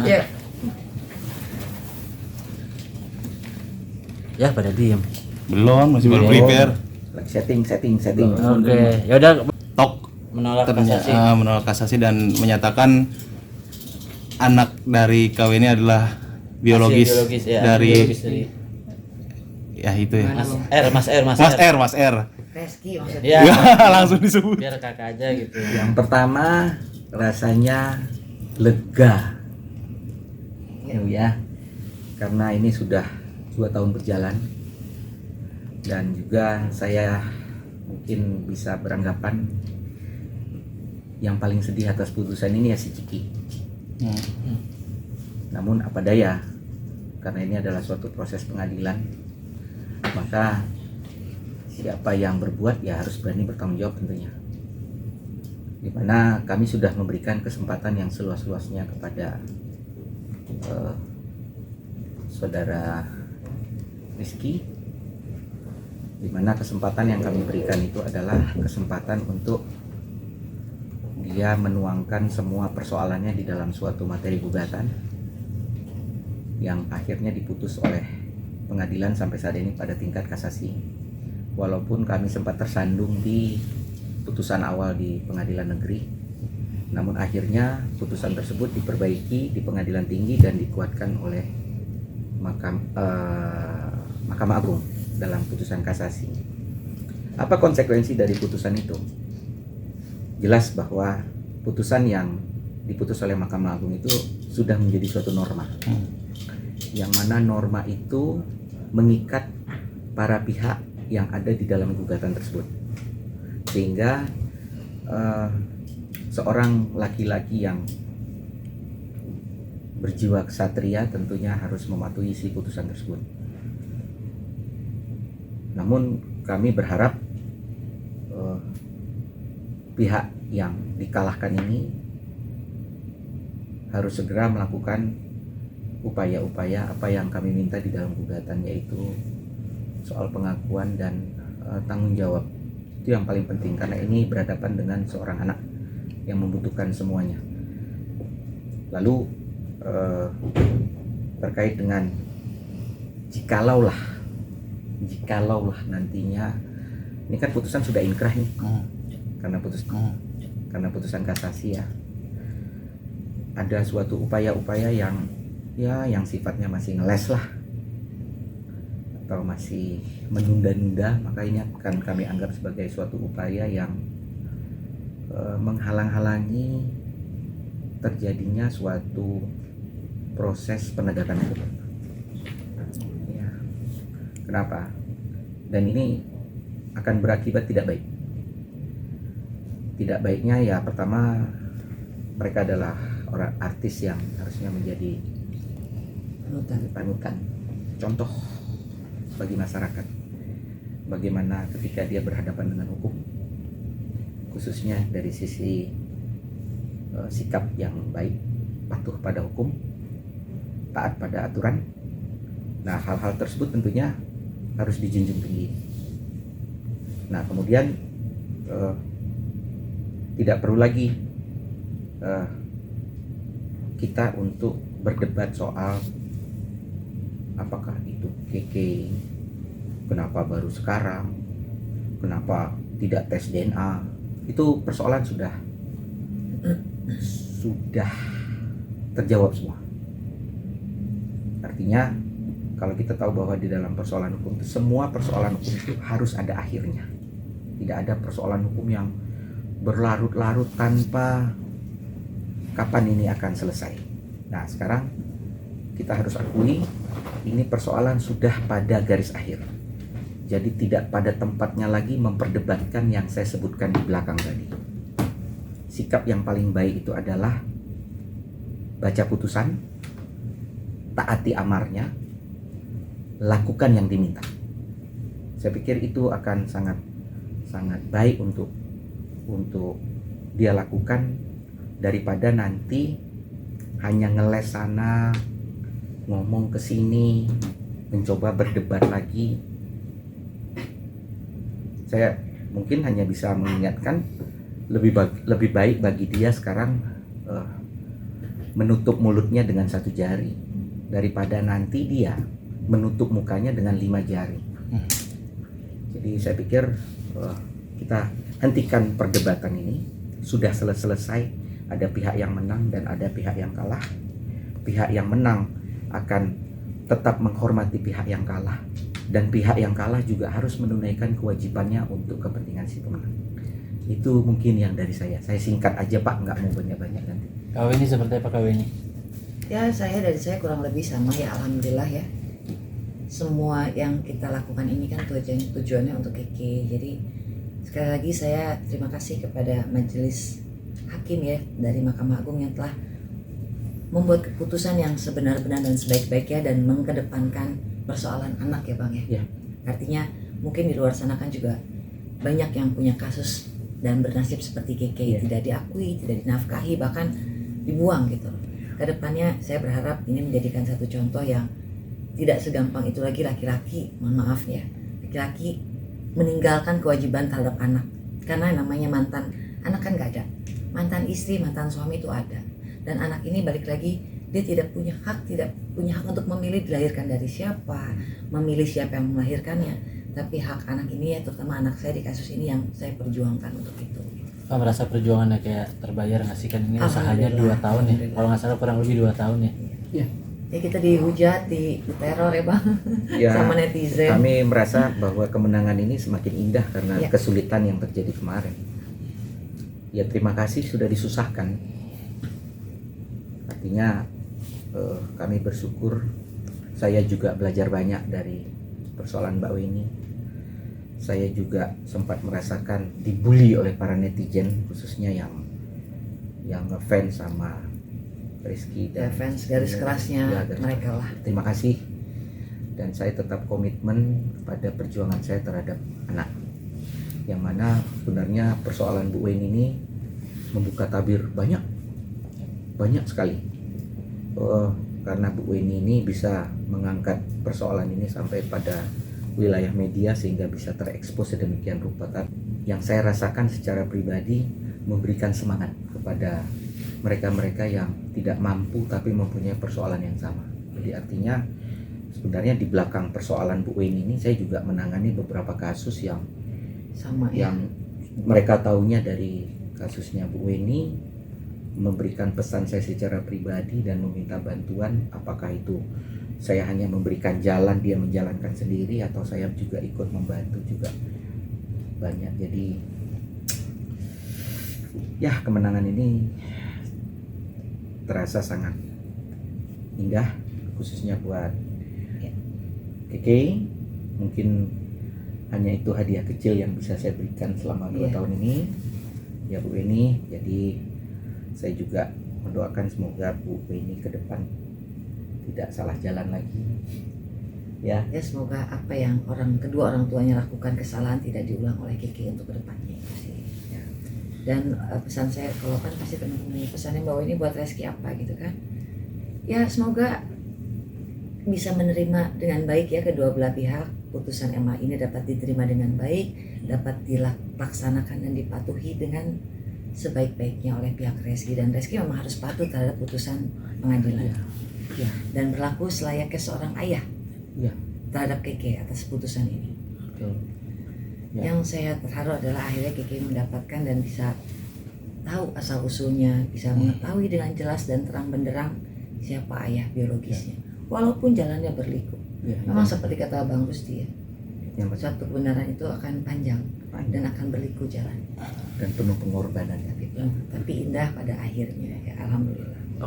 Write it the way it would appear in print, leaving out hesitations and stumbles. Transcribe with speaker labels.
Speaker 1: Ya.
Speaker 2: Ya pada diem.
Speaker 3: Belum, masih baru prepare.
Speaker 1: Lagi setting.
Speaker 2: Oke, ya udah
Speaker 3: Tok
Speaker 2: menolak
Speaker 3: ternyata
Speaker 2: kasasi.
Speaker 3: menolak kasasi dan menyatakan anak dari KW ini adalah biologis,
Speaker 2: Hasil biologis, ya,
Speaker 3: dari
Speaker 2: biologis dari
Speaker 3: ya itu ya.
Speaker 2: Mas R.
Speaker 1: Reski maksudnya.
Speaker 2: Ya,
Speaker 3: Langsung disebut.
Speaker 2: biar kakak aja gitu.
Speaker 1: Yang pertama rasanya lega. Ya, karena ini sudah 2 tahun berjalan dan juga saya mungkin bisa beranggapan yang paling sedih atas putusan ini ya si Ciki. Namun apa daya, karena ini adalah suatu proses pengadilan, maka siapa yang berbuat ya harus berani bertanggung jawab tentunya. Dimana kami sudah memberikan kesempatan yang seluas-luasnya kepada saudara Rizky, dimana kesempatan yang kami berikan itu adalah kesempatan untuk dia menuangkan semua persoalannya di dalam suatu materi gugatan yang akhirnya diputus oleh pengadilan sampai saat ini pada tingkat kasasi. Walaupun kami sempat tersandung di putusan awal di pengadilan negeri, namun akhirnya putusan tersebut diperbaiki di pengadilan tinggi dan dikuatkan oleh Mahkamah Agung dalam putusan kasasi. Apa konsekuensi dari putusan itu? Jelas bahwa putusan yang diputus oleh Mahkamah Agung itu sudah menjadi suatu norma, yang mana norma itu mengikat para pihak yang ada di dalam gugatan tersebut, sehingga seorang laki-laki yang berjiwa ksatria tentunya harus mematuhi isi putusan tersebut. Namun kami berharap pihak yang dikalahkan ini harus segera melakukan upaya-upaya apa yang kami minta di dalam gugatan, yaitu soal pengakuan dan tanggung jawab. Itu yang paling penting, karena ini berhadapan dengan seorang anak yang membutuhkan semuanya. Lalu terkait dengan jikalaulah nantinya, ini kan putusan sudah inkrah nih, karena putusan kasasi ya, ada suatu upaya-upaya yang sifatnya masih ngeles lah atau masih menunda-nunda, maka ini akan kami anggap sebagai suatu upaya yang menghalang-halangi terjadinya suatu proses penegakan hukum. Ya. Kenapa? Dan ini akan berakibat tidak baik. Tidak baiknya ya, pertama, mereka adalah orang artis yang harusnya menjadi panutan, contoh bagi masyarakat. Bagaimana ketika dia berhadapan dengan hukum, khususnya dari sisi sikap yang baik, patuh pada hukum, taat pada aturan. Nah, hal-hal tersebut tentunya harus dijunjung tinggi. Nah, kemudian tidak perlu lagi kita untuk berdebat soal apakah itu keke, kenapa baru sekarang, kenapa tidak tes DNA. Itu persoalan sudah terjawab semua. Artinya kalau kita tahu bahwa di dalam persoalan hukum itu, semua persoalan hukum itu harus ada akhirnya. Tidak ada persoalan hukum yang berlarut-larut tanpa kapan ini akan selesai. Nah, sekarang kita harus akui ini persoalan sudah pada garis akhir. Jadi tidak pada tempatnya lagi memperdebatkan yang saya sebutkan di belakang tadi. Sikap yang paling baik itu adalah baca putusan, taati amarnya, lakukan yang diminta. Saya pikir itu akan sangat baik untuk dia lakukan, daripada nanti hanya ngeles sana, ngomong ke sini, mencoba berdebat lagi. Saya mungkin hanya bisa mengingatkan lebih baik bagi dia sekarang menutup mulutnya dengan 1 jari daripada nanti dia menutup mukanya dengan 5 jari. Jadi saya pikir kita hentikan perdebatan ini. Sudah selesai, ada pihak yang menang dan ada pihak yang kalah. Pihak yang menang akan tetap menghormati pihak yang kalah, dan pihak yang kalah juga harus menunaikan kewajibannya untuk kepentingan si pemenang. Itu mungkin yang dari saya. Saya singkat aja Pak, nggak mau banyak-banyak nanti.
Speaker 2: Kau ini seperti apa kau ini?
Speaker 4: Ya dari saya kurang lebih sama ya, alhamdulillah ya. Semua yang kita lakukan ini kan tujuannya untuk Keke. Jadi sekali lagi saya terima kasih kepada majelis hakim ya dari Mahkamah Agung yang telah membuat keputusan yang sebenar-benar dan sebaik-baiknya dan mengedepankan persoalan anak ya Bang ya.
Speaker 1: Ya.
Speaker 4: Artinya mungkin di luar sana kan juga banyak yang punya kasus dan bernasib seperti Keke,
Speaker 1: Ya.
Speaker 4: tidak diakui, tidak dinafkahi, bahkan dibuang gitu. Kedepannya saya berharap ini menjadikan satu contoh yang tidak segampang itu lagi laki-laki, mohon maaf ya, laki-laki meninggalkan kewajiban terhadap anak. Karena namanya mantan anak kan gak ada, mantan istri, mantan suami itu ada. Dan anak ini balik lagi, dia tidak punya hak untuk memilih dilahirkan dari siapa, memilih siapa yang melahirkannya. Tapi hak anak ini ya, terutama anak saya di kasus ini yang saya perjuangkan untuk itu.
Speaker 2: Kau merasa perjuangannya kayak terbayar nggak sih? Kan ini usahanya 2
Speaker 4: Alhamdulillah.
Speaker 2: tahun ya, kalau nggak salah kurang lebih 2 tahun ya.
Speaker 1: Ya.
Speaker 4: Ya kita dihujat, diteror ya Bang,
Speaker 1: Ya,
Speaker 4: sama netizen.
Speaker 1: kami merasa bahwa kemenangan ini semakin indah karena
Speaker 4: Ya.
Speaker 1: kesulitan yang terjadi kemarin. Ya terima kasih sudah disusahkan. Artinya kami bersyukur. Saya juga belajar banyak dari persoalan Mbak Weni. Saya juga sempat merasakan dibully oleh para netizen, khususnya yang ngefans sama Rizky
Speaker 4: Ya
Speaker 1: dan
Speaker 4: fans garis kerasnya
Speaker 1: Ya, garis
Speaker 4: mereka lah.
Speaker 1: Terima kasih, dan saya tetap komitmen pada perjuangan saya terhadap anak, yang mana sebenarnya persoalan Bu Weni ini membuka tabir banyak sekali. Karena Bu Weni ini bisa mengangkat persoalan ini sampai pada wilayah media sehingga bisa terekspos sedemikian rupa. Yang saya rasakan secara pribadi memberikan semangat kepada mereka-mereka yang tidak mampu tapi mempunyai persoalan yang sama. Jadi artinya sebenarnya di belakang persoalan Bu Weni ini saya juga menangani beberapa kasus yang
Speaker 4: Sama ya.
Speaker 1: mereka taunya dari kasusnya Bu Weni, memberikan pesan saya secara pribadi dan meminta bantuan, apakah itu saya hanya memberikan jalan, dia menjalankan sendiri, atau saya juga ikut membantu juga banyak. Jadi ya kemenangan ini terasa sangat indah, khususnya buat Keke. Mungkin hanya itu hadiah kecil yang bisa saya berikan selama 2 tahun ini ya Bu Weni. Jadi saya juga mendoakan semoga Bu Weni ke depan tidak salah jalan lagi ya.
Speaker 4: Ya semoga apa yang kedua orang tuanya lakukan kesalahan tidak diulang oleh Keke untuk kedepannya itu sih.
Speaker 1: Ya.
Speaker 4: Dan pesan saya kalau kan pasti teman-teman pesannya bahwa ini buat Rizky apa gitu kan. Ya semoga bisa menerima dengan baik ya kedua belah pihak. Putusan MA ini dapat diterima dengan baik, dapat dilaksanakan dan dipatuhi dengan sebaik-baiknya oleh pihak Rizky, dan Rizky memang harus patuh terhadap putusan pengadilan.
Speaker 1: Ya.
Speaker 4: Dan berlaku selayaknya seorang ayah
Speaker 1: Ya.
Speaker 4: terhadap Keke atas putusan ini.
Speaker 1: Betul. Ya.
Speaker 4: Yang saya terharu adalah akhirnya Keke mendapatkan dan bisa tahu asal usulnya, bisa mengetahui dengan jelas dan terang benderang siapa ayah biologisnya. Walaupun jalannya berliku.
Speaker 1: Ya,
Speaker 4: Memang seperti kata Bang Rusti ya,
Speaker 1: yang
Speaker 4: suatu kebenaran itu akan panjang dan akan berliku jalan.
Speaker 1: dan penuh pengorbanan ya.
Speaker 4: Tapi indah pada akhirnya ya, alhamdulillah.